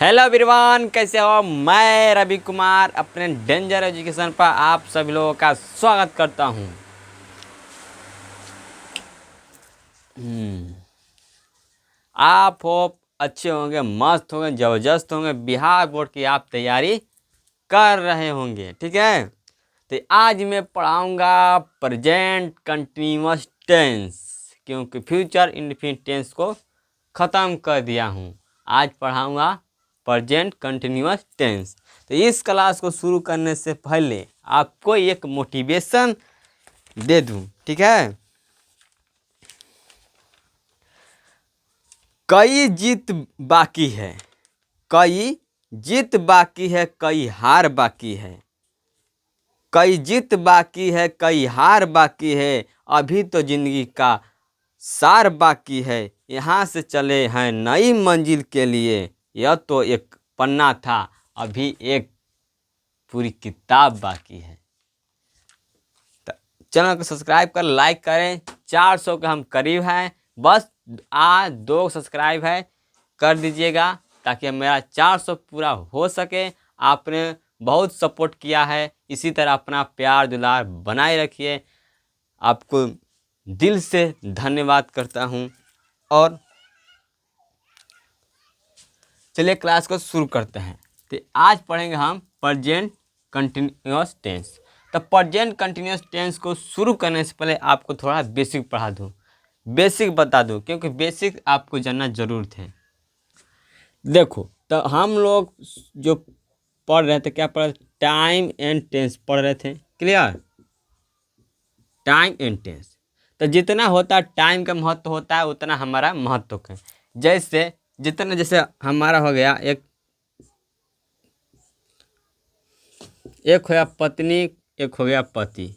Hello everyone, कैसे हो। मैं रवि कुमार अपने डेंजर एजुकेशन पर आप सभी लोगों का स्वागत करता हूं। आप हो अच्छे होंगे, मस्त होंगे, ज़बरदस्त होंगे। बिहार बोर्ड की आप तैयारी कर रहे होंगे, ठीक है। तो आज मैं पढ़ाऊंगा प्रेजेंट कंटिन्यूअस टेंस, क्योंकि फ्यूचर इंडेफिनिट टेंस को ख़त्म कर दिया हूँ। आज पढ़ाऊंगा प्रेजेंट कंटिन्यूअस टेंस। तो इस क्लास को शुरू करने से पहले आपको एक मोटिवेशन दे दूं, ठीक है। कई जीत बाकी है, कई जीत बाकी है, कई हार बाकी है। कई जीत बाकी है, कई हार बाकी है। अभी तो जिंदगी का सार बाकी है। यहाँ से चले हैं नई मंजिल के लिए। यह तो एक पन्ना था, अभी एक पूरी किताब बाकी है। तो चैनल को सब्सक्राइब कर लाइक करें। 400 के हम करीब हैं, बस आज 2 सब्सक्राइब है, कर दीजिएगा ताकि मेरा 400 पूरा हो सके। आपने बहुत सपोर्ट किया है, इसी तरह अपना प्यार दुलार बनाए रखिए। आपको दिल से धन्यवाद करता हूँ। और चलिए क्लास को शुरू करते हैं। तो आज पढ़ेंगे हम प्रेजेंट कंटिन्यूअस टेंस। तो प्रेजेंट कंटिन्यूअस टेंस को शुरू करने से पहले आपको थोड़ा बेसिक पढ़ा दूँ, बेसिक बता दूँ, क्योंकि बेसिक आपको जानना जरूर थे। देखो, तो हम लोग जो पढ़ रहे थे, क्या पढ़ रहे थे? टाइम एंड टेंस पढ़ रहे थे। क्लियर? Time and tense. तो जितना होता है टाइम का महत्व होता है, उतना हमारा महत्व है। जैसे जितना, जैसे हमारा हो गया एक हो गया पत्नी, एक हो गया पति,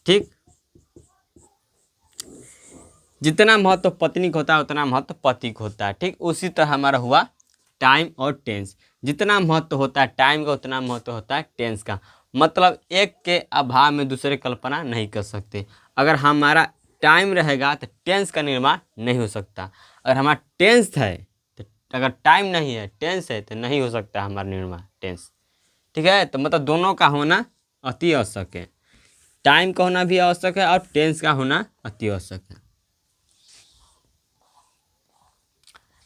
ठीक। जितना महत्व पत्नी को होता है उतना महत्व पति को होता है, ठीक। उसी तरह हमारा हुआ टाइम और टेंस। जितना महत्व होता है टाइम का, उतना महत्व होता है टेंस का। मतलब एक के अभाव में दूसरे कल्पना नहीं कर सकते। अगर हमारा टाइम रहेगा तो टेंस का निर्माण नहीं हो सकता। अगर हमारा टेंस है तो, अगर टाइम नहीं है टेंस है, तो नहीं हो सकता हमारा निर्माण टेंस, ठीक है। तो मतलब दोनों का होना अति आवश्यक है। टाइम का होना भी आवश्यक है और टेंस का होना अति आवश्यक है।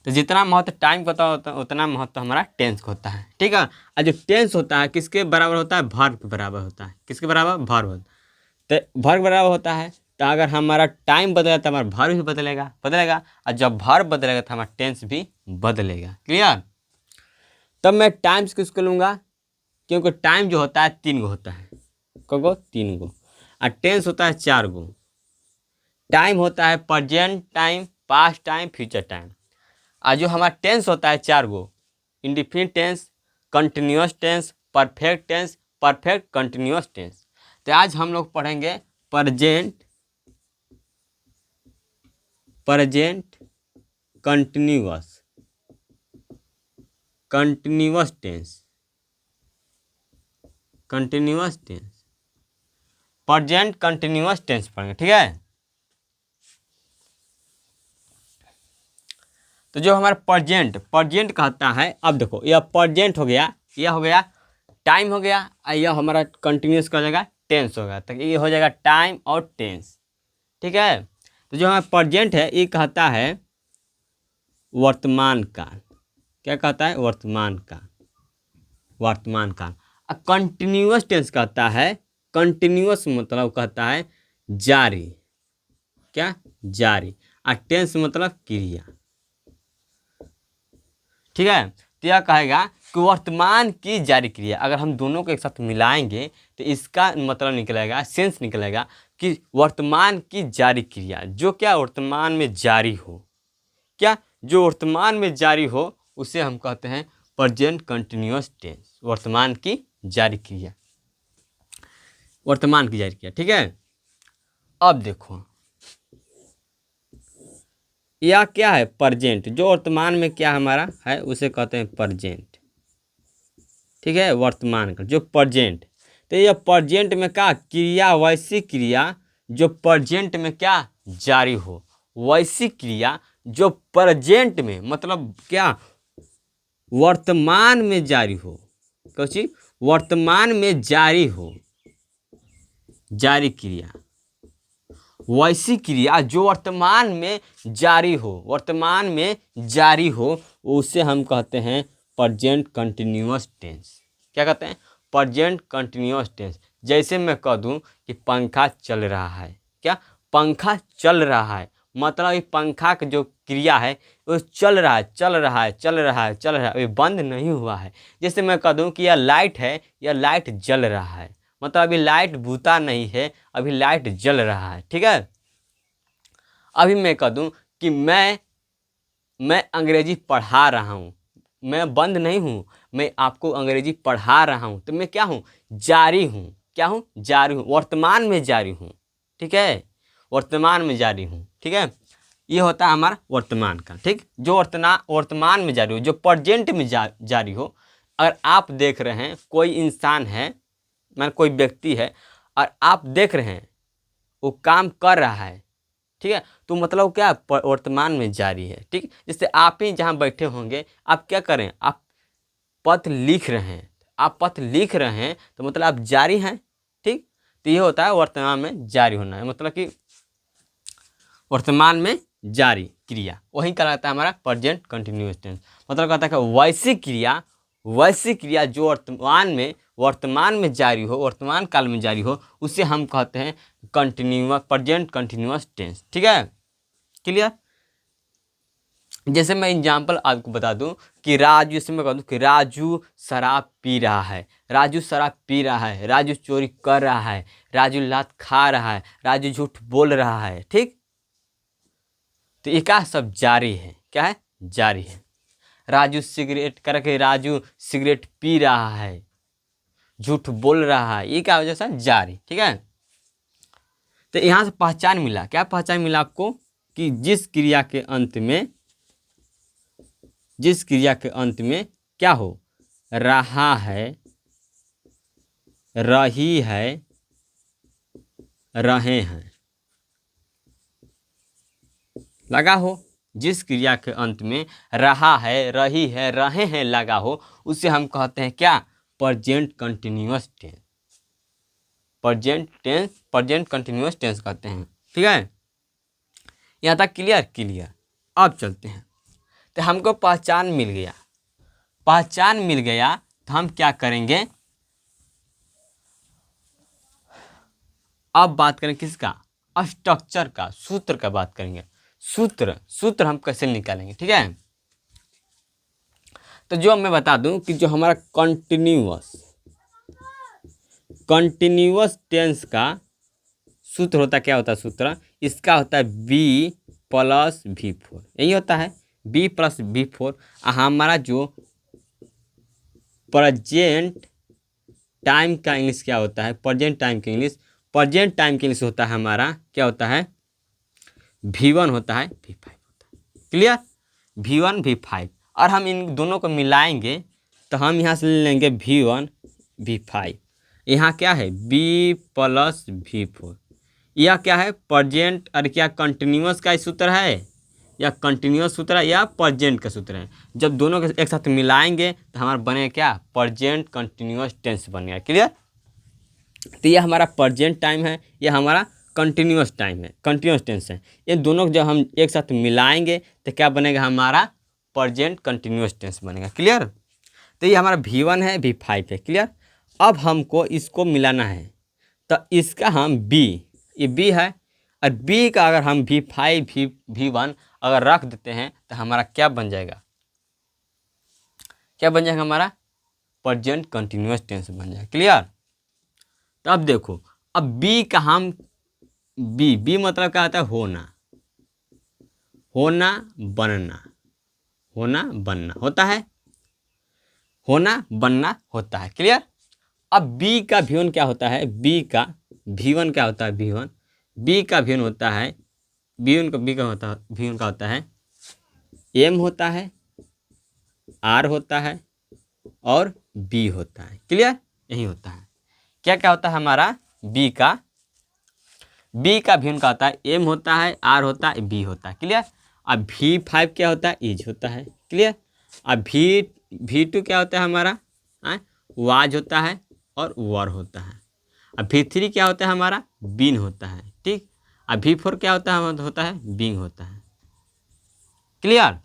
तो जितना महत्व टाइम का होता है उतना महत्व हमारा टेंस का होता है, ठीक है। और जो टेंस होता है किसके बराबर होता है? वर्ब के बराबर होता है। किसके बराबर? वर्ब। तो वर्ब बराबर होता है। तो अगर हमारा टाइम बदलेगा तो हमारा वर्ब भी बदलेगा। और जब वर्ब बदलेगा तो हमारा टेंस भी बदलेगा। क्लियर? तब मैं टाइम्स किसको लूँगा? क्योंकि टाइम जो होता है 3 गो होता है। को 3 गो। और टेंस होता है 4 गो। टाइम होता है present time, past time, future time. और जो हमारा टेंस होता है 4 गो: indefinite tense, continuous tense, perfect tense, perfect continuous tense. तो आज हम लोग पढ़ेंगे present continuous tense, present continuous tense पढ़ेंगे, ठीक है। तो जो हमारा प्रेजेंट कहता है, अब देखो यह प्रेजेंट हो गया, यह हो गया टाइम हो गया, और यह हमारा कंटिन्यूअस का हो जाएगा टेंस होगा। तो ये हो जाएगा टाइम और टेंस, ठीक है। तो जो हमारा प्रेजेंट है ये कहता है वर्तमान काल। क्या कहता है? वर्तमान काल। और कंटिन्यूअस टेंस कहता है, कंटिन्यूअस मतलब कहता है जारी। क्या? जारी। और टेंस मतलब क्रिया, ठीक है। तो यह कहेगा कि वर्तमान की जारी क्रिया। अगर हम दोनों को एक साथ मिलाएंगे तो इसका मतलब निकलेगा, सेंस निकलेगा कि वर्तमान की जारी क्रिया, जो क्या वर्तमान में जारी हो। क्या? जो वर्तमान में जारी हो उसे हम कहते हैं प्रेजेंट कंटिन्यूअस टेंस। वर्तमान की जारी क्रिया, वर्तमान की जारी क्रिया, ठीक है। अब देखो यह क्या है? प्रेजेंट। जो वर्तमान में क्या हमारा है उसे कहते हैं प्रेजेंट, ठीक है। वर्तमान का जो प्रेजेंट। तो यह प्रेजेंट में क्या क्रिया? वैसी क्रिया जो प्रेजेंट में क्या जारी हो। वैसी क्रिया जो प्रेजेंट में, मतलब क्या वर्तमान में जारी हो, कौची वर्तमान में जारी हो, जारी क्रिया, वैसी क्रिया जो वर्तमान में जारी हो, वर्तमान में जारी हो, उसे हम कहते हैं प्रेजेंट कंटिन्यूअस टेंस। क्या कहते हैं? Present continuous tense. जैसे मैं कह दूं कि पंखा चल रहा है, क्या पंखा चल रहा है, मतलब ये पंखा का जो क्रिया है वो चल रहा है, चल रहा है, चल रहा है, चल रहा है, ये बंद नहीं हुआ है। जैसे मैं कह दूं कि यह लाइट है, यह लाइट जल रहा है, मतलब अभी लाइट बुता नहीं है, अभी लाइट जल रहा है। ठीक है। अभी मैं कह दूं कि मैं अंग्रेजी पढ़ा रहा हूँ, मैं बंद नहीं हूँ, मैं आपको अंग्रेजी पढ़ा रहा हूँ, तो मैं क्या हूँ? जारी हूँ। क्या हूँ? जारी हूँ, वर्तमान में जारी हूँ। ठीक है, वर्तमान में जारी हूँ। ठीक है, ये होता है हमारा वर्तमान का। ठीक, जो वर्तमान में जारी हो, जो प्रेजेंट में जारी हो। अगर आप देख रहे हैं कोई इंसान है, मान कोई व्यक्ति है और आप देख रहे हैं वो काम कर रहा है, ठीक है, तो मतलब क्या वर्तमान में जारी है। ठीक, जैसे आप ही जहाँ बैठे होंगे, आप क्या करें? आप पत्र लिख रहे हैं, आप पत्र लिख रहे हैं तो मतलब आप जारी हैं। ठीक, तो ये होता है वर्तमान में जारी होना है, मतलब कि वर्तमान में जारी क्रिया, वही कहलाता है हमारा प्रेजेंट कंटिन्यूअस टेंस। मतलब कहता है कि वैसी क्रिया जो वर्तमान में जारी हो, वर्तमान काल में जारी हो, उसे हम कहते हैं प्रेजेंट कंटिन्यूअस टेंस। ठीक है, क्लियर। जैसे मैं एग्जाम्पल आपको बता दूं कि राजू, जैसे मैं कह दूं कि राजू शराब पी रहा है, राजू शराब पी रहा है, राजू चोरी कर रहा है, राजू लात खा रहा है, राजू झूठ बोल रहा है। ठीक, तो ये क्या सब जारी है? क्या है? जारी है। राजू सिगरेट करके राजू सिगरेट पी रहा है, झूठ बोल रहा है, ये क्या वजह से? जारी। ठीक है, तो यहां से पहचान मिला, क्या पहचान मिला आपको? कि जिस क्रिया के अंत में क्या हो? रहा है, रही है, रहे हैं, लगा हो। जिस क्रिया के अंत में रहा है, रही है, रहे हैं लगा हो, उसे हम कहते हैं क्या? Present continuous tense. Present continuous tense कहते हैं। ठीक है, यहाँ तक क्लियर। अब चलते हैं। तो हमको पहचान मिल गया, तो हम क्या करेंगे? अब बात करें किसका? स्ट्रक्चर का, सूत्र का बात करेंगे। सूत्र हम कैसे निकालेंगे? ठीक है, तो जो मैं बता दूं कि जो हमारा कंटिन्यूअस टेंस का सूत्र होता है, क्या होता है सूत्र? इसका होता है B+V4, यही होता है B+V4। हमारा जो प्रेजेंट टाइम का इंग्लिश क्या होता है? प्रेजेंट टाइम का इंग्लिश होता है हमारा, क्या होता है? V1 होता है, V5 होता है। क्लियर, V1 V5, और हम इन दोनों को मिलाएंगे तो हम यहाँ से ले लेंगे V1 V5। यहाँ क्या है? B+V4। यह क्या है? प्रेजेंट, और क्या कंटिन्यूअस का सूत्र है, या कंटिन्यूअस सूत्र है, या प्रेजेंट का सूत्र है। जब दोनों के एक साथ मिलाएंगे तो हमारा बनेगा क्या? प्रेजेंट कंटिन्यूअस टेंस बनेगा। क्लियर, तो यह हमारा प्रेजेंट टाइम है, यह हमारा कंटिन्यूअस टाइम है, कंटिन्यूअस टेंस है। ये दोनों जब हम एक साथ मिलाएंगे तो क्या बनेगा? हमारा प्रेजेंट कंटिन्यूअस टेंस बनेगा। क्लियर, तो ये हमारा V1 है, V5 है। क्लियर, अब हमको इसको मिलाना है, तो इसका हम ये B है, और B का अगर हम V5 V1 अगर रख देते हैं तो हमारा क्या बन जाएगा? क्या बन जाएगा? हमारा प्रेजेंट कंटिन्यूअस टेंस बन जाएगा। क्लियर, तो अब देखो, अब B का हम B मतलब क्या होता है? होना बनना होता है, होना बनना होता है। क्लियर, अब B का V1 क्या होता है? B का V1 क्या होता है? B का V1 होता है, B का होता है M होता है, R होता है और B होता है। क्लियर, यही होता है। क्या क्या होता है हमारा? B का V1 का होता है M होता है, R होता है, B होता है। क्लियर, अब V5 क्या होता है? इज होता है। क्लियर, अब V2 क्या होता है हमारा, वाज होता है और वर होता है। अब V3 क्या होता है हमारा, बीन होता है, ठीक। अब V4 क्या होता है बींग होता है। क्लियर।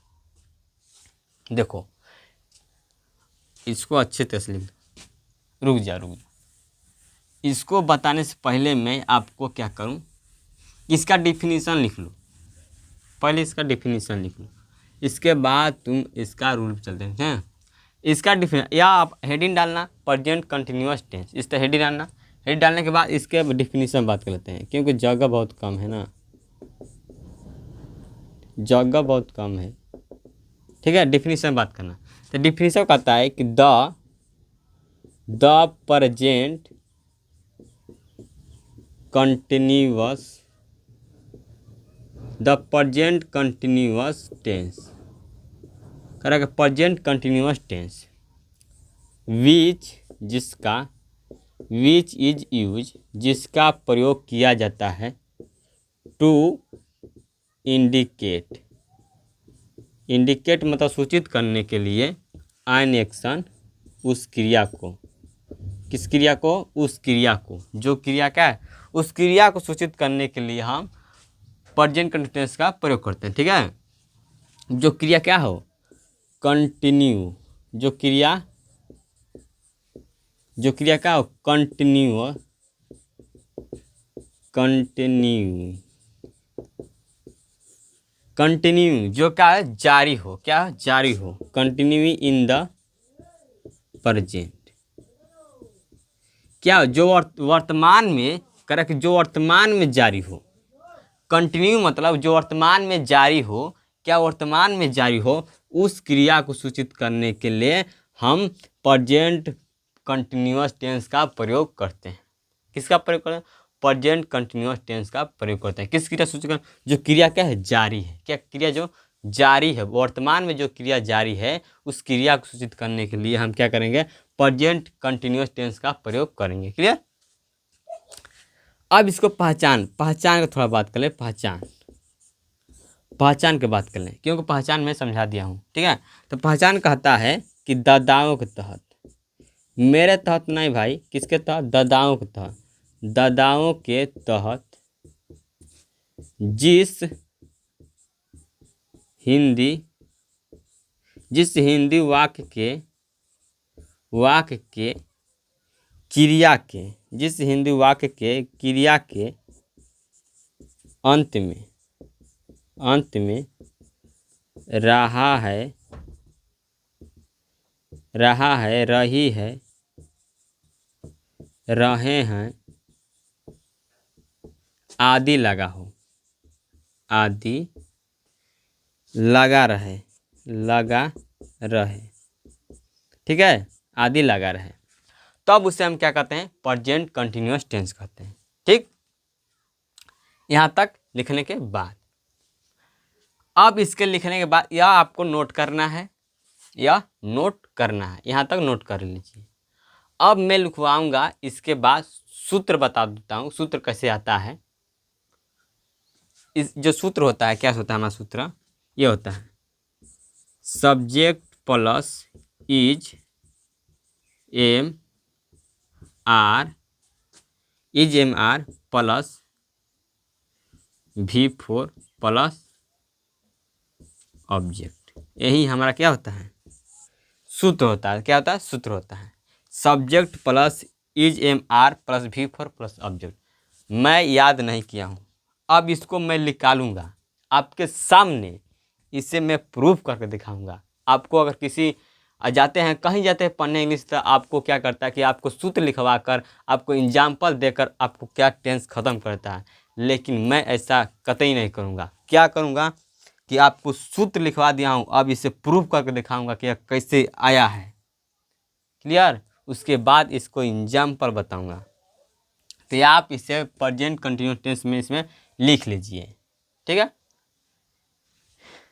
देखो इसको अच्छे तरह से लिख दो। रुक जा। इसको बताने से पहले मैं आपको क्या करूं, इसका डिफिनीशन लिख लो। पहले इसका डिफिनीशन लिख लो, इसके बाद तुम इसका रूल पे चलते हैं। इसका या आप हेडिंग डालना प्रेजेंट कंटिन्यूअस टेंस, इस तरह हेडिंग डालना। हेडिंग डालने के बाद इसके डिफिनीशन बात कर लेते हैं, क्योंकि जगह बहुत कम है ना, जगह बहुत कम है, ठीक है। डिफिनीशन बात करना, तो डिफिनीशन कहता है कि द प्रेजेंट कंटिन्यूअस टेंस, करेगा present continuous tense which is use, जिसका प्रयोग किया जाता है टू इंडिकेट मतलब सूचित करने के लिए एन एक्शन, उस क्रिया को, किस क्रिया को, उस क्रिया को, जो क्रिया क्या है, उस क्रिया को सूचित करने के लिए हम प्रेजेंट कंटिन्यूअस का प्रयोग करते हैं, ठीक है। जो क्रिया क्या हो, कंटिन्यू, जो क्रिया क्या हो, कंटिन्यू, जो क्या है, जारी हो, क्या जारी हो, कंटिन्यू इन द प्रेजेंट, क्या जो वर्तमान में, करेक्ट, जो वर्तमान में जारी हो। कंटिन्यू मतलब जो वर्तमान में जारी हो, क्या वर्तमान में जारी हो, उस क्रिया को सूचित करने के लिए हम प्रेजेंट कंटिन्यूअस टेंस का प्रयोग करते हैं। किसका प्रयोग करते हैं, प्रेजेंट कंटिन्यूअस टेंस का प्रयोग करते हैं। किस क्रिया सूचित कर, जो क्रिया क्या है, जारी है, क्या क्रिया जो जारी है, वर्तमान में जो क्रिया जारी है, उस क्रिया को सूचित करने के लिए हम क्या करेंगे, प्रेजेंट कंटिन्यूअस टेंस का प्रयोग करेंगे। क्लियर। अब इसको पहचान का थोड़ा बात कर ले, पहचान के बात कर लें, क्योंकि पहचान मैं समझा दिया हूँ, ठीक है। तो पहचान कहता है कि ददाओं के तहत, मेरे तहत नहीं भाई, किसके तहत, ददाओं के तहत, ददाओं के तहत जिस हिंदी वाक्य के क्रिया के, जिस हिंदी वाक्य के क्रिया के अंत में रहा है, रही है, रहे हैं, आदि लगा हो, आदि लगा रहे, ठीक है, आदि लगा रहे, तब उसे हम क्या कहते हैं, प्रेजेंट कंटिन्यूअस टेंस कहते हैं, ठीक। यहाँ तक लिखने के बाद, अब इसके लिखने के बाद यह आपको नोट करना है, यहाँ तक नोट कर लीजिए। अब मैं लिखवाऊंगा, इसके बाद सूत्र बता देता हूँ, सूत्र कैसे आता है। इस जो सूत्र होता है, क्या होता है हमारा सूत्र, ये होता है subject plus is am are plus V4 plus object, यही हमारा क्या होता है, सूत्र होता है। क्या होता है, सूत्र होता है subject plus is MR plus V4 plus object. मैं याद नहीं किया हूँ, अब इसको मैं निकालूंगा आपके सामने, इसे मैं प्रूफ करके दिखाऊंगा आपको। अगर कहीं जाते हैं पढ़ने इंग्लिश, तो आपको क्या करता है कि आपको सूत्र लिखवा कर, आपको एग्जाम्पल देकर आपको क्या टेंस ख़त्म करता है, लेकिन मैं ऐसा कतई नहीं करूँगा। क्या करूँगा कि आपको सूत्र लिखवा दिया हूँ, अब इसे प्रूफ करके दिखाऊंगा कि यह कैसे आया है। क्लियर। उसके बाद इसको एग्जाम्पल बताऊंगा, तो आप इसे प्रेजेंट कंटिन्यूअस टेंस में इसमें लिख लीजिए, ठीक है।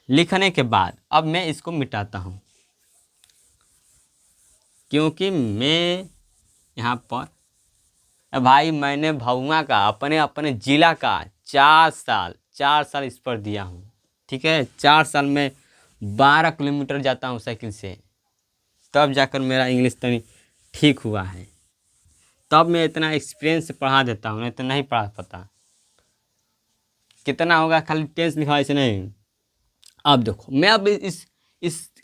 लिखने के बाद अब मैं इसको मिटाता हूँ, क्योंकि मैं यहाँ पर भाई मैंने भगुआ का अपने ज़िला का 4 साल इस पर दिया हूँ, ठीक है। 4 साल में 12 किलोमीटर जाता हूँ साइकिल से, तब जाकर मेरा इंग्लिश तनी ठीक हुआ है। तब मैं इतना एक्सपीरियंस से पढ़ा देता हूँ, नहीं तो नहीं पढ़ा पाता। कितना होगा खाली टेंस लिखा ऐसे नहीं। अब देखो मैं अब इस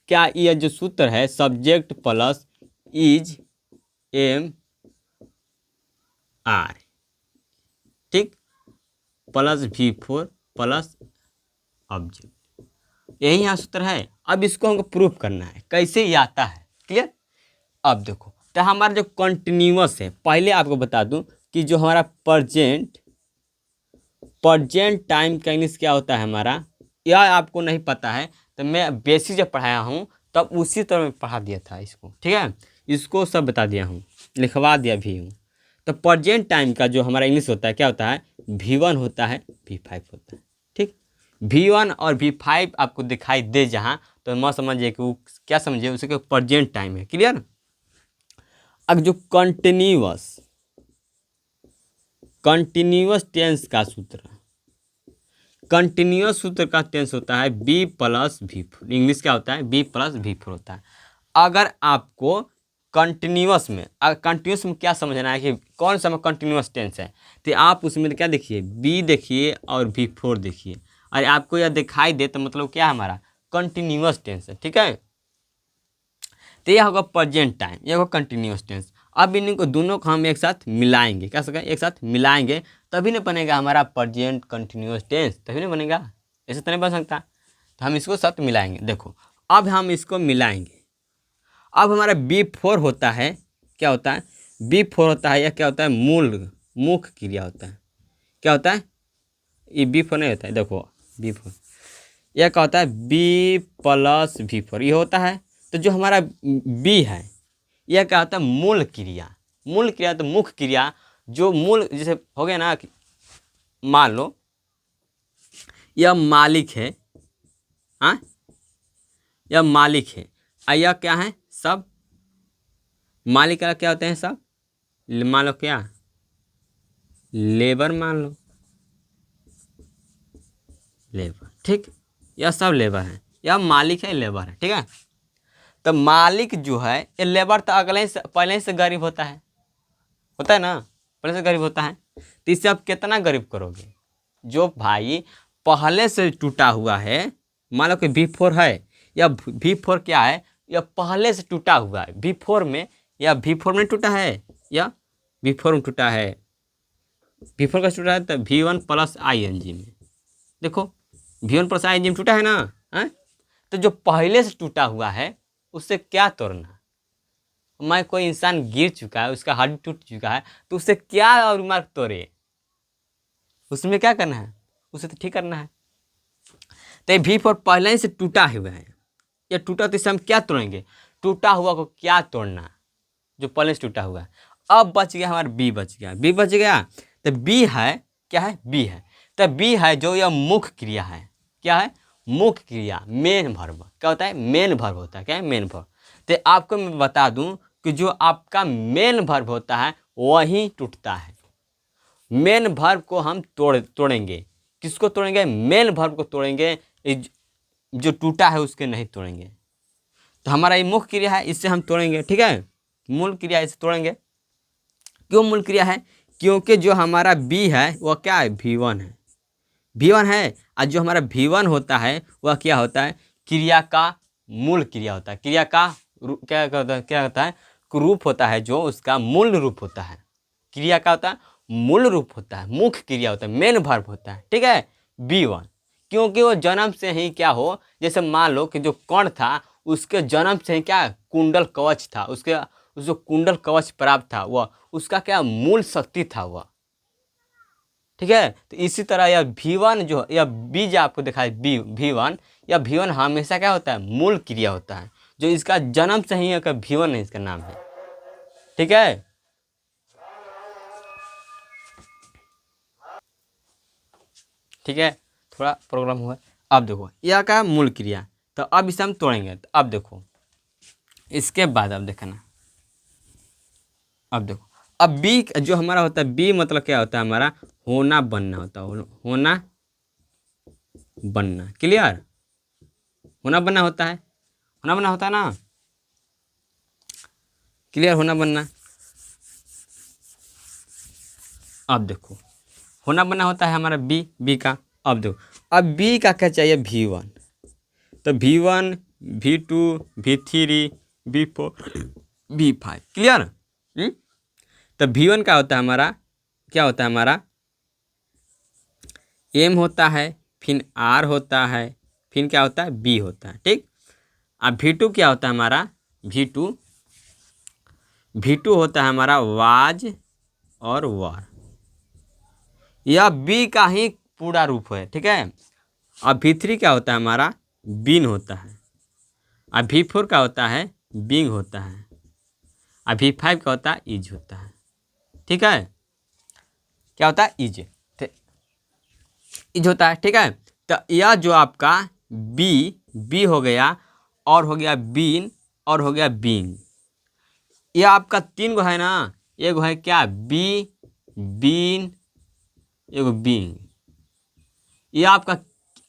क्या ये जो सूत्र है subject plus is am are, ठीक, प्लस V4 प्लस ऑब्जेक्ट, यही यहाँ सूत्र है। अब इसको हमको प्रूफ करना है कैसे ये आता है। क्लियर। अब देखो तो हमारा जो कंटिन्यूअस है, पहले आपको बता दूं कि जो हमारा प्रेजेंट टाइम का इंग्लिश क्या होता है हमारा, यह आपको नहीं पता है तो मैं बेसिक जब पढ़ाया हूँ तब उसी तरह मैं पढ़ा दिया था इसको, ठीक है। इसको सब बता दिया हूँ, लिखवा दिया भी हूँ। तो प्रेजेंट टाइम का जो हमारा इंग्लिश होता है क्या होता है, V1 होता है, V5 होता है, ठीक। V1 और V5 आपको दिखाई दे जहाँ, तो मत समझिए कि वो क्या समझिए, उसे प्रेजेंट टाइम है। क्लियर। अब जो कंटिन्यूअस टेंस का सूत्र, कंटिन्यूअस सूत्र का टेंस होता है B प्लस V4। इंग्लिश क्या होता है, B प्लस V4 होता है। अगर आपको कंटिन्यूअस में क्या समझना है कि कौन सा कंटिन्यूअस टेंस है, तो आप उसमें क्या देखिए, B देखिए और V4 देखिए, और आपको यह दिखाई दे तो मतलब क्या हमारा कंटिन्यूअस टेंस है, ठीक है। तो यह होगा प्रेजेंट टाइम, यह होगा कंटिन्यूअस टेंस। अब इनको दोनों को हम एक साथ मिलाएंगे, क्या सकें, एक साथ मिलाएंगे तभी नहीं बनेगा हमारा प्रेजेंट कंटिन्यूअस टेंस, तभी नहीं बनेगा, ऐसे तो नहीं बन सकता। तो हम इसको साथ मिलाएंगे। देखो अब हम इसको मिलाएंगे। अब हमारा B4 होता है, क्या होता है, B4 होता है, यह क्या होता है, मुख्य क्रिया होता है। क्या होता है, ये B4 नहीं होता है, देखो B4 यह क्या होता है, B प्लस V4 ये होता है। तो जो हमारा B है यह क्या होता है, मूल क्रिया तो मुख्य क्रिया, जो मूल जैसे हो गया ना कि मान लो यह मालिक है, हाँ यह मालिक है, और यह क्या है, सब मालिक का क्या होते हैं, सब मान लो क्या, लेबर मान लो, लेबर, ठीक, यह सब लेबर है, यह मालिक है, लेबर है, ठीक है। तो मालिक जो है ये लेबर तो अगले से पहले से गरीब होता है ना, पहले से गरीब होता है। तो इससे आप कितना गरीब करोगे, जो भाई पहले से टूटा हुआ है, मान लो कि V4 है, या V4 क्या है, यह पहले से टूटा हुआ है V4 में, या V4 में टूटा है, या V4 में टूटा है, V4 का टूटा है तो V1 प्लस ING में, देखो V1 प्लस ING में टूटा है ना, है? तो जो पहले से टूटा हुआ है उससे क्या तोड़ना, मैं कोई इंसान गिर चुका है, उसका हड्डी टूट चुका है, तो उससे क्या और मार्ग तोड़े, उसमें क्या करना है, उसे तो ठीक करना है। तो V4 पहले से टूटा हुआ है, या टूटा तो इससे हम क्या तोड़ेंगे, टूटा हुआ को क्या तोड़ना, जो पहले से टूटा हुआ है। अब बच गया हमारा B बच गया, तो B है, क्या है, B है, तो B है जो यह मुख्य क्रिया है, क्या है, मुख्य क्रिया, मेन वर्ब, क्या होता है, मेन वर्ब होता है, क्या है, मेन वर्ब। तो आपको मैं बता दूं कि जो आपका मेन वर्ब होता है वही टूटता है। मेन वर्ब को हम तोड़ेंगे, किसको तोड़ेंगे, मेन वर्ब को तोड़ेंगे, जो टूटा है उसके नहीं तोड़ेंगे। तो हमारा ये मुख्य क्रिया है, इससे हम तोड़ेंगे, ठीक है, मूल क्रिया इसे तोड़ेंगे। क्यों मूल क्रिया है, क्योंकि जो हमारा B है वह क्या है, V1 है, और जो हमारा V1 होता है वह क्या होता है, क्रिया का मूल क्रिया होता है, क्रिया का क्या होता है, रूप होता है, जो उसका मूल रूप होता है, क्रिया का होता है मूल रूप होता है, मुख्य क्रिया होता है, मेन वर्ब होता है, ठीक है, B1। क्योंकि वो जन्म से ही क्या हो, जैसे मान लो कि जो कर्ण था उसके जन्म से ही क्या कुंडल कवच था, उसको कुंडल कवच प्राप्त था, वह उसका क्या मूल शक्ति था वह, ठीक है। तो इसी तरह यह V1 जो यह B जो आपको दिखाई V1, यह V1 हमेशा क्या होता है, मूल क्रिया होता है, जो इसका जन्म से ही V1 है, इसका नाम है, ठीक है। ठीक है, थोड़ा प्रॉब्लम हुआ। अब देखो यह क्या मूल क्रिया, तो अब इसे हम तोड़ेंगे। तो अब देखो इसके बाद अब देखना, अब देखो अब B जो हमारा होता है, B मतलब क्या होता है, हमारा होना बनना होता है, होना बनना, क्लियर, होना बनना होता है, होना बनना होता है ना। क्लियर, होना बनना। अब देखो होना बनना होता है हमारा बी का। अब देखो अब बी का क्या चाहिए, V1, तो V1 V2 V3 V4 V5, clear. तो V1 का होता है हमारा, क्या होता है हमारा, M होता है, फिर R होता है, फिर क्या होता है B होता है, ठीक। अब V2 क्या होता है हमारा, V2 होता है हमारा वाज और वार, यह बी का ही पूरा रूप है, ठीक है। अब V3 क्या होता है हमारा, बीन होता है। अब V4 का होता है बिंग होता है। अब V5 का होता है इज होता है, ठीक है। क्या होता है, इज होता है, ठीक है। तो यह जो आपका बी हो गया, और हो गया बीन, और हो गया बींग, यह आपका तीन गो है ना। एक है क्या, बीन, एगो बींग। यह आपका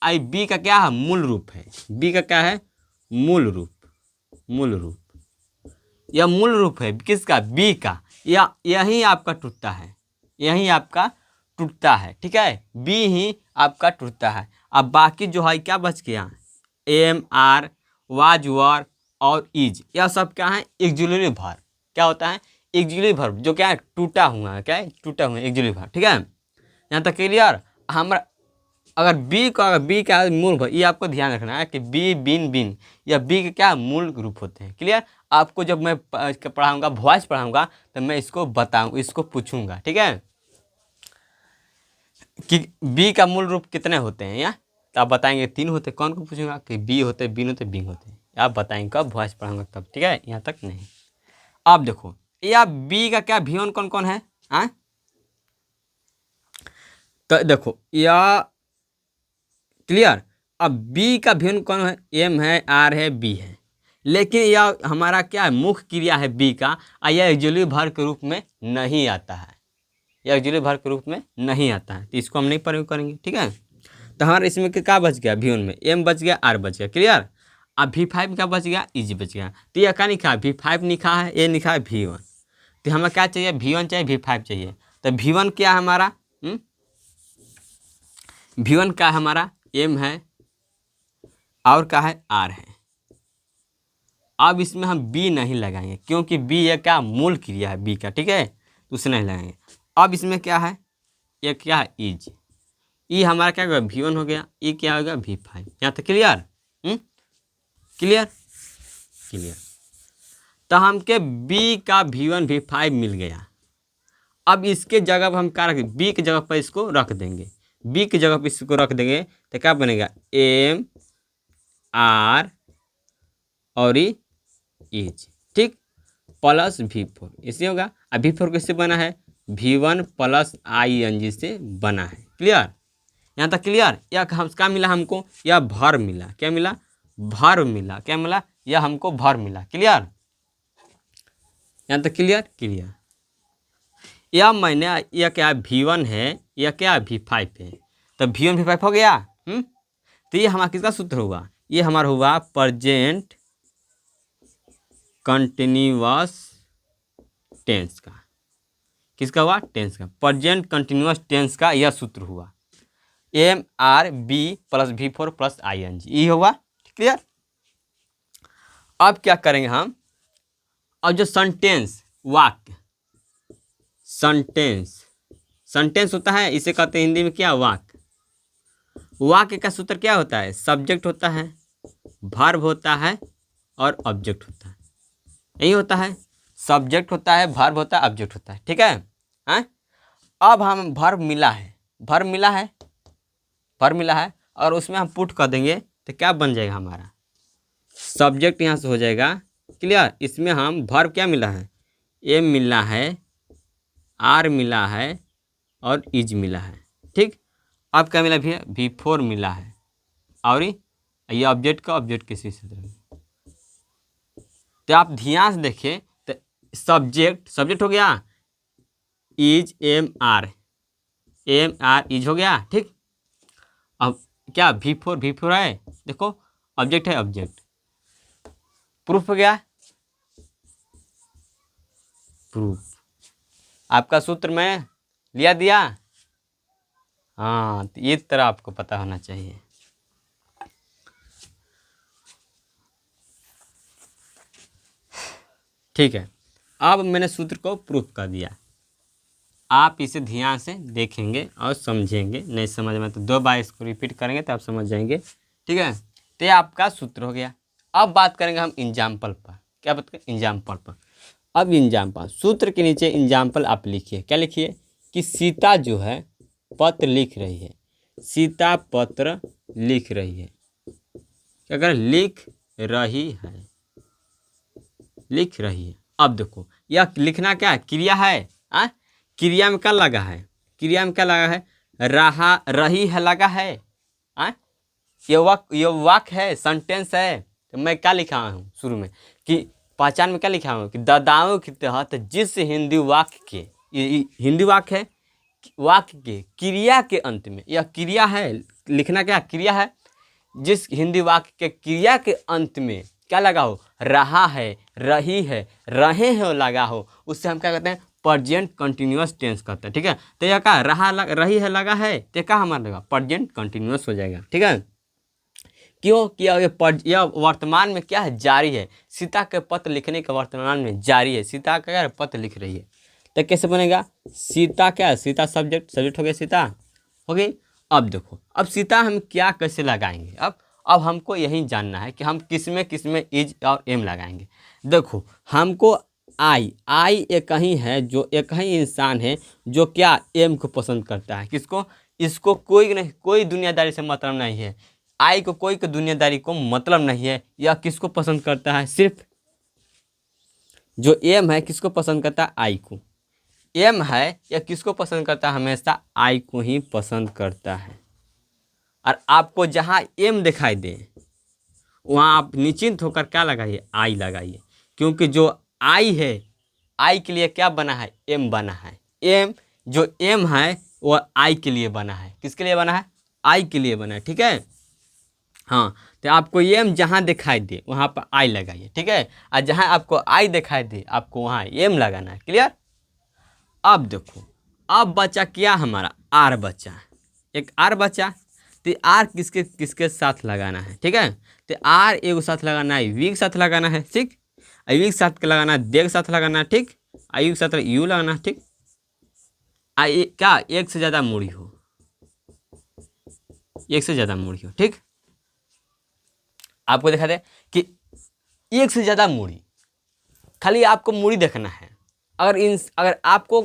आई बी का क्या है, मूल रूप है। बी का क्या है, मूल रूप। यह मूल रूप है किसका, बी का। यही आपका टूटता है, यही आपका टूटता है, ठीक है। बी ही आपका टूटता है। अब बाकी जो है क्या बच गया, एम आर वाज वर और इज, यह सब क्या है, एक्सिलरी वर्ब। क्या होता है, एक्सिलरी वर्ब, जो क्या है टूटा हुआ है, क्या है टूटा हुआ है, एक्सिलरी वर्ब, ठीक है। यहाँ तक क्लियर। हमारा अगर बी का मूल रूप, ये आपको ध्यान रखना है कि बी बिन या बी के क्या मूल रूप होते हैं, क्लियर। आपको जब मैं पढ़ाऊंगा, वॉइस पढ़ाऊंगा, तो मैं इसको बताऊँ, इसको पूछूंगा, ठीक है, कि बी का मूल रूप कितने होते हैं, या तो आप बताएंगे तीन होते। कौन को पूछूंगा कि बी होते, बिन होते, बिंग होते, आप बताएंगे कब वॉइस पढ़ाऊंगा तब, ठीक है। यहाँ तक नहीं। अब देखो या बी का क्या V1 कौन कौन है, तो देखो या क्लियर। अब बी का V1 कौन है, एम है, आर है, बी है। लेकिन यह हमारा क्या है, मुख्य क्रिया है बी का, और यह एक्सिलरी वर्ब के रूप में नहीं आता है, यह एक्सिलरी वर्ब के रूप में नहीं आता है, तो इसको हम नहीं प्रयोग करेंगे, ठीक है। तो हमारा इसमें क्या बच गया, V1 में एम बच गया, आर बच गया, क्लियर। अब V5 का बच गया, इज बच गया। तो यह क्या लिखा है, V5 लिखा है, ये लिखा है V1। तो हमें क्या चाहिए, V1 चाहिए, V5 चाहिए। तो V1 क्या है हमारा, V1 का हमारा एम है, और क्या है, आर है। अब इसमें हम बी नहीं लगाएंगे, क्योंकि बी ये क्या मूल क्रिया है बी का, ठीक है, तो उसे नहीं लगाएंगे। अब इसमें क्या है, ये क्या है, इज। ई हमारा क्या होगा, V1 हो गया, ई क्या होगा, V5। यहाँ तक क्लियर, क्लियर। तो हमके बी का V1 V5 मिल गया। अब इसके जगह पर हम क्या रखेंगे, बी की जगह पर इसको रख देंगे, बी की जगह पर इसको रख देंगे, तो क्या बनेगा, एम आर और इज, ठीक, प्लस V4, इससे होगा। अब V4 किससे बना है, V1 प्लस ING से बना है, क्लियर। यहाँ तक क्लियर। यह हम क्या मिला हमको, यह भर मिला, क्या मिला, भर मिला, क्या मिला, यह हमको भर मिला, क्लियर। यहाँ तक क्लियर। यह मैंने, यह क्या V1 है, यह क्या V5 है, तो V1 V5 हो गया। तो ये हमारा किसका सूत्र हुआ, ये हमारा हुआ प्रेजेंट कंटिन्यूअस टेंस का। किसका हुआ, टेंस का, प्रेजेंट कंटिन्यूअस टेंस का यह सूत्र हुआ, am are be plus V4 plus ING, ये हुआ, क्लियर। अब क्या करेंगे हम, अब जो सेंटेंस, वाक्य, सेंटेंस होता है, इसे कहते हैं हिंदी में क्या, वाक्य। वाक्य का सूत्र क्या होता है, सब्जेक्ट होता है, वर्ब होता है, और ऑब्जेक्ट होता है, यही होता है। सब्जेक्ट होता है, वर्ब होता है, ऑब्जेक्ट होता है, ठीक है। अब हम वर्ब मिला है, और उसमें हम पुट कर देंगे, तो क्या बन जाएगा हमारा, सब्जेक्ट यहाँ से हो जाएगा, क्लियर। इसमें हम वर्ब क्या मिला है, एम मिला है, आर मिला है, और इज मिला है, ठीक। अब क्या मिला भैया, V4 मिला है, और ये ऑब्जेक्ट का ऑब्जेक्ट किसी से, तो आप ध्यान से देखिए, तो सब्जेक्ट हो गया, इज एम आर इज हो गया, ठीक। अब क्या V4 है, देखो ऑब्जेक्ट है, ऑब्जेक्ट, प्रूफ हो गया, प्रूफ। आपका सूत्र मैं लिया दिया। हाँ, तो ये तरह आपको पता होना चाहिए। ठीक है, अब मैंने सूत्र को प्रूफ कर दिया। आप इसे ध्यान से देखेंगे और समझेंगे, नहीं समझ में तो 2 बार इसको रिपीट करेंगे तो आप समझ जाएंगे। ठीक है, तो ये आपका सूत्र हो गया। अब बात करेंगे हम एग्जाम्पल पर। क्या बात करें? एग्जाम्पल पर। अब एग्जाम्पल, सूत्र के नीचे एग्जाम्पल आप लिखिए। क्या लिखिए? कि सीता जो है पत्र लिख रही है। सीता पत्र लिख रही है। अगर लिख रही है, लिख रही है। अब देखो, यह लिखना क्या है? क्रिया है। क्रिया में क्या लगा है? क्रिया में क्या लगा है? रहा, रही है लगा है। ये वाक्य है, सेंटेंस है। तो मैं क्या लिखा हूँ शुरू में कि पहचान में क्या लिखा हूँ कि ददाओं के तहत जिस हिंदी वाक्य के, ये हिंदी वाक्य है, वाक्य के क्रिया के अंत में, यह क्रिया है। लिखना क्या? क्रिया है। जिस हिंदी वाक्य के क्रिया के अंत में क्या लगा हो? रहा है, रही है, रहे हैं लगा हो, उससे हम क्या कहते हैं? प्रेजेंट कंटिन्यूअस टेंस कहते हैं। ठीक है, तो यह क्या? रही है लगा है, तो क्या हमारा लगा? प्रेजेंट कंटिन्यूअस हो जाएगा। ठीक है, क्यों? कि यह वर्तमान में क्या है? जारी है। सीता के पत्र लिखने के वर्तमान में जारी है। सीता का क्या? पत्र लिख रही है। तो कैसे बनेगा? सीता क्या है? सीता सब्जेक्ट, सब्जेक्ट हो गया, सीता हो गई। अब देखो, अब सीता हम क्या कैसे लगाएंगे? अब हमको यही जानना है कि हम किस में इज और एम लगाएंगे। देखो, हमको आई एक ही है, जो एक ही इंसान है जो क्या? एम को पसंद करता है। किसको? इसको कोई नहीं, कोई दुनियादारी से मतलब नहीं है। आई को कोई दुनियादारी को मतलब नहीं है। यह किसको पसंद करता है? सिर्फ जो एम है किसको पसंद करता है? आई को। एम है यह किसको पसंद करता है? हमेशा आई को ही पसंद करता है। और आपको जहाँ एम दिखाई दे वहाँ आप निश्चिंत होकर क्या लगाइए? आई लगाइए। क्योंकि जो आई है, आई के लिए क्या बना है? एम बना है। एम, जो एम है वह आई के लिए बना है। किसके लिए बना है? आई के लिए बना है। ठीक है, हाँ, तो आपको एम जहाँ दिखाई दे वहाँ पर आई लगाइए। ठीक है, और जहाँ आपको आई दिखाई दे आपको वहाँ एम लगाना है। क्लियर? अब देखो, अब बचा क्या हमारा? आर बचा। एक आर बचा, तो आर किसके किसके साथ लगाना है? ठीक है, तो आर ए के साथ लगाना है, वी के साथ लगाना है। ठीक, वी के साथ लगाना है, दे के साथ लगाना है। ठीक, आई के साथ यू लगाना है। ठीक, आई क्या? एक से ज़्यादा मूड़ी हो, एक से ज़्यादा मूड़ी हो। ठीक, आपको दिखा दे कि एक से ज़्यादा मूड़ी, खाली आपको मूड़ी देखना है। अगर आपको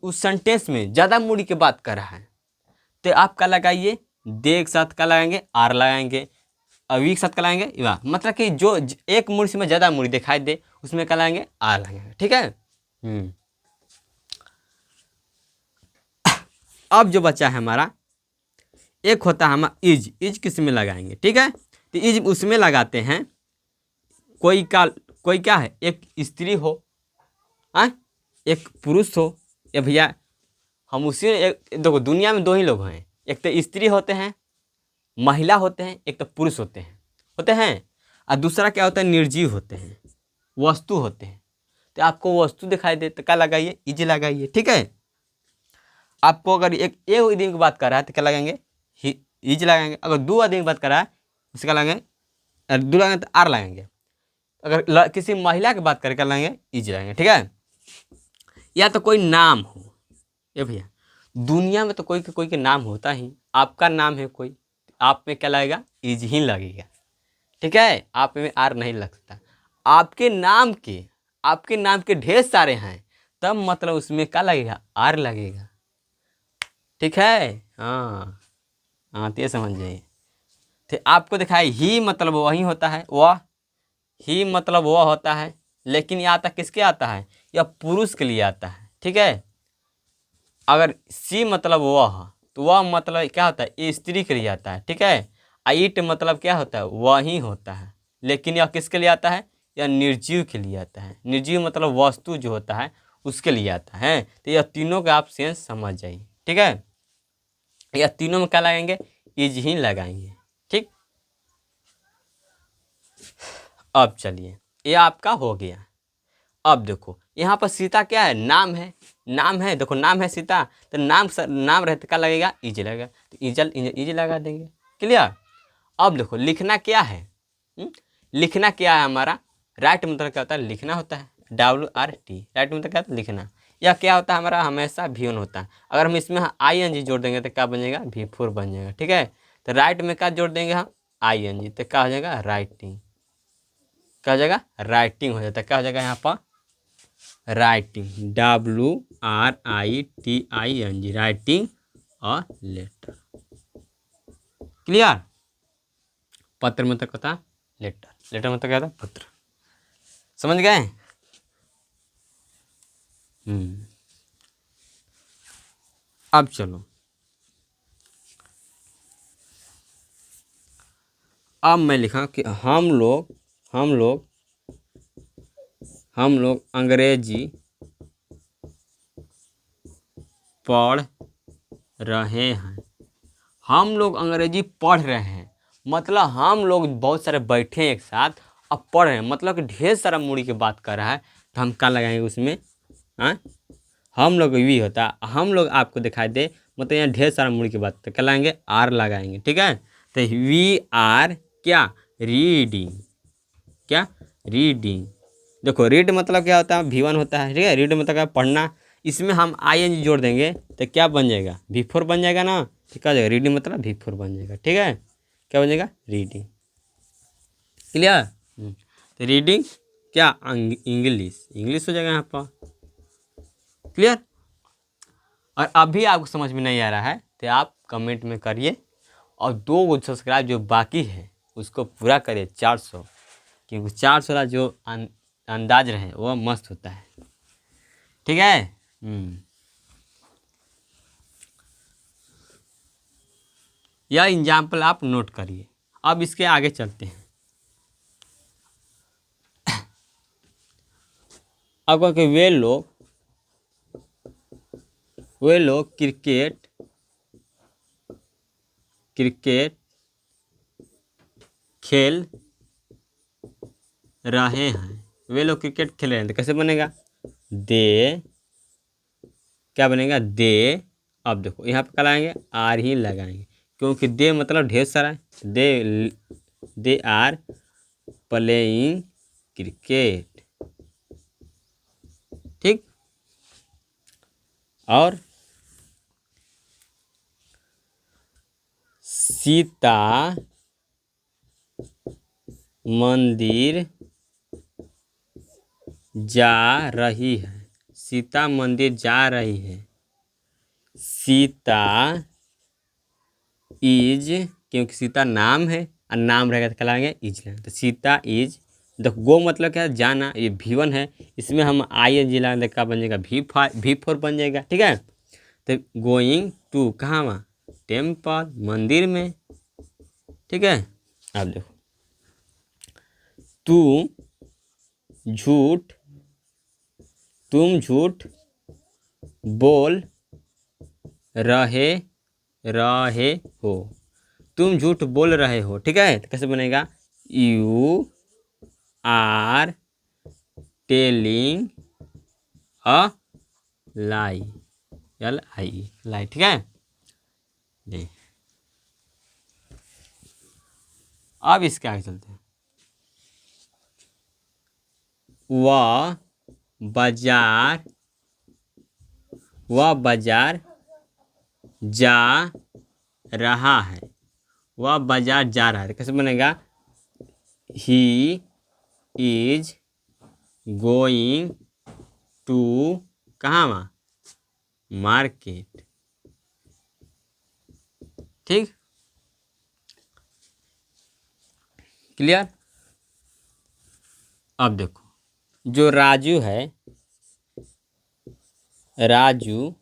उस सेंटेंस में ज़्यादा मूड़ी की बात कर रहा है तो आप क्या लगाइए? दे के साथ क्या लगाएंगे? आर लगाएंगे। अवी के साथ क्या लगाएंगे? वाह। मतलब कि जो एक मूड़ी से में ज़्यादा मूड़ी दिखाई दे उसमें क्या लगाएंगे? आर लगाएंगे। ठीक है, अब जो बचा है हमारा, एक होता है हमारा इज। इज किस में लगाएंगे? ठीक है, तो इज उसमें लगाते हैं कोई क्या है? एक स्त्री हो, एक पुरुष हो। या भैया हम उसी देखो, दुनिया में 2 ही लोग हैं, एक तो स्त्री होते हैं, महिला होते हैं, एक तो पुरुष होते हैं और दूसरा क्या होता है? निर्जीव होते हैं, वस्तु होते हैं। तो आपको वस्तु दिखाई दे तो क्या लगाइए? इज लगाइए। ठीक है, आपको अगर एक आदमी की बात कर रहा है तो क्या लगाएंगे? इज लगाएंगे। अगर 2 आदमी की बात कर रहा है उसका क्या लगाएंगे? 2 लगाएंगे तो आर लगाएंगे। अगर किसी महिला की बात करें क्या लगाएंगे? इज लगाएंगे। ठीक है, या तो कोई नाम हो। ये भैया दुनिया में तो कोई के नाम होता ही। आपका नाम है कोई, आप में क्या लगेगा? इज ही लगेगा। ठीक है, आप में आर नहीं लग सकता। आपके नाम के ढेर सारे हैं तब मतलब उसमें क्या लगेगा? आर लगेगा। ठीक है, हाँ हाँ, तो ये समझ जाइए। तो आपको दिखाए ही मतलब वही होता है, वह ही मतलब वह होता है, लेकिन ये आता किसके आता है? यह पुरुष के लिए आता है। ठीक है, अगर सी मतलब वह, तो वह मतलब क्या होता है? ये स्त्री के लिए आता है। ठीक है, इट मतलब क्या होता है? वही होता है, लेकिन यह किसके लिए आता है? यह निर्जीव के लिए आता है। निर्जीव मतलब वस्तु जो होता है उसके लिए आता है। तो यह तीनों का आप सेंस समझ जाइए। ठीक है, यह तीनों में क्या लगाएंगे? इज ही लगाएंगे। ठीक, अब चलिए, ये आपका हो गया। अब देखो, यहाँ पर सीता क्या है, नाम है, नाम है, देखो नाम है सीता, तो नाम रहते क्या लगेगा, इज लगेगा, तो इज लगा देंगे। क्लियर। अब देखो लिखना क्या है, लिखना क्या है हमारा, राइट मतलब क्या होता है, लिखना होता है, WRT, राइट मतलब क्या होता है, लिखना। या क्या होता है हमारा, हमेशा V1 होता है। अगर हम इसमें ING जोड़ देंगे तो क्या बन जाएगा, V4 बन जाएगा। ठीक है, तो राइट में क्या जोड़ देंगे हम, ING, तो क्या हो जाएगा, राइटिंग। क्या हो जाएगा, राइटिंग हो जाता है। क्या हो जाएगा यहाँ पर, राइटिंग, WRITING, राइटिंग और लेटर। क्लियर। पत्र मतलब क्या होता है, लेटर, लेटर मतलब क्या होता है, पत्र। समझ गए। अब चलो, अब मैं लिखा कि हम लोग अंग्रेजी पढ़ रहे हैं। हम लोग अंग्रेजी पढ़ रहे हैं मतलब हम लोग बहुत सारे बैठे हैं एक साथ, अब पढ़ रहे हैं मतलब कि ढेर सारा मूड़ी की बात कर रहा है, तो हम क्या लगाएंगे उसमें, हाँ, हम लोग भी होता है, हम लोग आपको दिखाई दे मतलब यहाँ ढेर सारा मूड़ी की बात, तो क्या लगाएंगे, R लगाएंगे। ठीक है, तो वी आर क्या, रीडिंग, क्या, रीडिंग। देखो रीड मतलब क्या होता है, V1 होता है। ठीक है, रीड मतलब क्या, पढ़ना। इसमें हम ING जोड़ देंगे तो क्या बन जाएगा, V4 बन जाएगा ना। तो क्या हो जाएगा, रीडिंग मतलब V4 बन जाएगा। ठीक है, क्या बन जाएगा, रीडिंग। क्लियर। तो रीडिंग क्या, इंग्लिश, इंग्लिश हो जाएगा यहाँ पर। क्लियर। और अभी आपको समझ में नहीं आ रहा है तो आप कमेंट में करिए, और 2 सब्सक्राइब जो बाकी है उसको पूरा करिए 400, क्योंकि 400 वाला जो अंदाज रहे वो मस्त होता है। ठीक है। यह एग्जाम्पल आप नोट करिए। अब इसके आगे चलते हैं। अब कि वे लोग क्रिकेट खेल रहे हैं। वे लोग क्रिकेट खेल रहे हैं तो कैसे बनेगा, दे, क्या बनेगा, दे। अब देखो यहाँ पे क्या लगाएंगे, R ही लगाएंगे, क्योंकि दे मतलब ढेर सारा है। They are playing cricket. ठीक। और सीता मंदिर जा रही है। सीता मंदिर जा रही है। सीता इज, क्योंकि सीता नाम है और नाम रहेगा तो क्या लगाएंगे, इज लगाएंगे। तो सीता इज, देखो गो मतलब क्या है, जाना, ये V1 है, इसमें हम ING लगाएंगे क्या बन जाएगा, V4 बन जाएगा। ठीक है, तो गोइंग टू, कहाँ, वहाँ टेम्पल, मंदिर में। ठीक है। अब देखो, झूठ तुम झूठ बोल रहे रहे हो। तुम झूठ बोल रहे हो। ठीक है, तो कैसे बनेगा, you are telling a lie, LI, lie. ठीक है जी। अब इसके आगे चलते हैं। वह बाजार जा रहा है। वह बाजार जा रहा है, कैसे बनेगा, ही इज गोइंग टू, कहाँ, वहाँ मार्केट। ठीक। क्लियर। अब देखो जो राजू है, राजू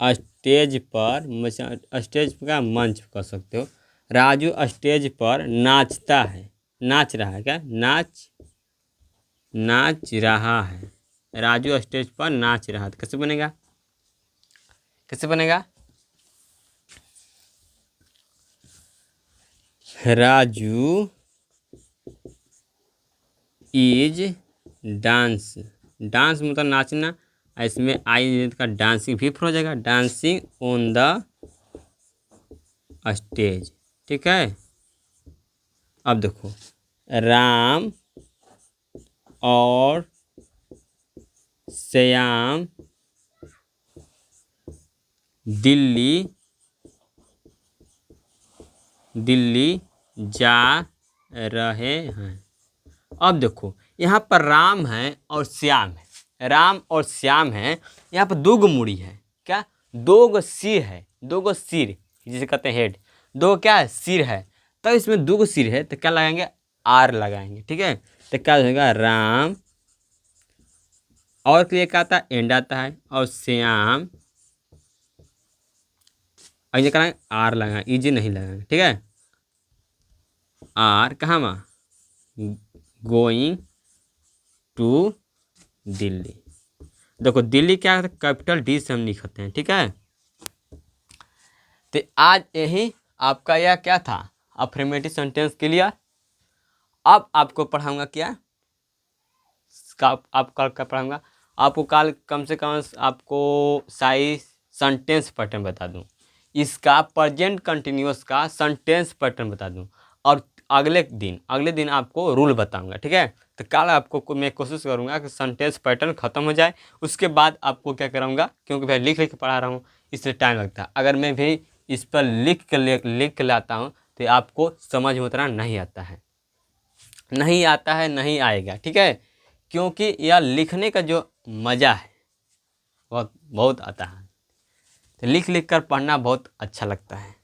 स्टेज पर का मंच कर सकते हो, राजू स्टेज पर नाचता है, नाच रहा है, क्या, नाच रहा है। राजू स्टेज पर नाच रहा है, तो कैसे बनेगा, कैसे बनेगा, राजू इज डांस, डांस मतलब नाचना, इसमें आई का डांसिंग भी हो जाएगा, डांसिंग ऑन द स्टेज। ठीक है, अब देखो राम और श्याम दिल्ली जा रहे हैं। अब देखो यहाँ पर राम है और श्याम है, राम और श्याम है। यहाँ पर दो गो मूड़ी है, क्या, दो गो सिर है, दो गो सिर जिसे कहते हैं हेड, दो क्या है, सिर है। तो इसमें दो गो सिर है तो क्या लगाएंगे, आर लगाएंगे। ठीक है, तो क्या होगा, राम और के लिए क्या आता है, एंड आता है, और श्याम और ये कराएंगे आर लगाएंगे, इजी नहीं लगाएंगे। ठीक है, आर कहाँ में, गोइंग टू दिल्ली। देखो दिल्ली क्या है, कैपिटल डी से हम लिखते हैं। ठीक है, तो आज यही आपका यह क्या था, अफर्मेटिव सेंटेंस क्लियर। अब आपको पढ़ाऊंगा क्या, आप कल का पढ़ाऊंगा आपको, कल कम से कम आपको साइज सेंटेंस पैटर्न बता दूं, इसका प्रेजेंट कंटिन्यूअस का सेंटेंस पैटर्न बता दूं, और अगले दिन आपको रूल बताऊंगा। ठीक है, तो कल आपको मैं कोशिश करूंगा कि सेंटेंस पैटर्न खत्म हो जाए, उसके बाद आपको क्या कराऊंगा, क्योंकि भाई लिख के पढ़ा रहा हूँ इसलिए टाइम लगता है। अगर मैं भी इस पर लिख के लाता हूँ तो आपको समझ में उतना नहीं आता है, नहीं आएगा। ठीक है, क्योंकि यह लिखने का जो मज़ा है बहुत आता है, तो लिख कर पढ़ना बहुत अच्छा लगता है।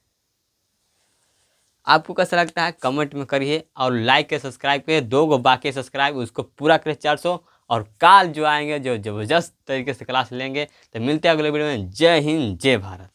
आपको कैसा लगता है कमेंट में करिए, और लाइक के सब्सक्राइब करिए, दो गो बाकी सब्सक्राइब उसको पूरा करिए 400। और कल जो आएंगे जो ज़बरदस्त तरीके से क्लास लेंगे, तो मिलते हैं अगले वीडियो में। जय हिंद जय भारत।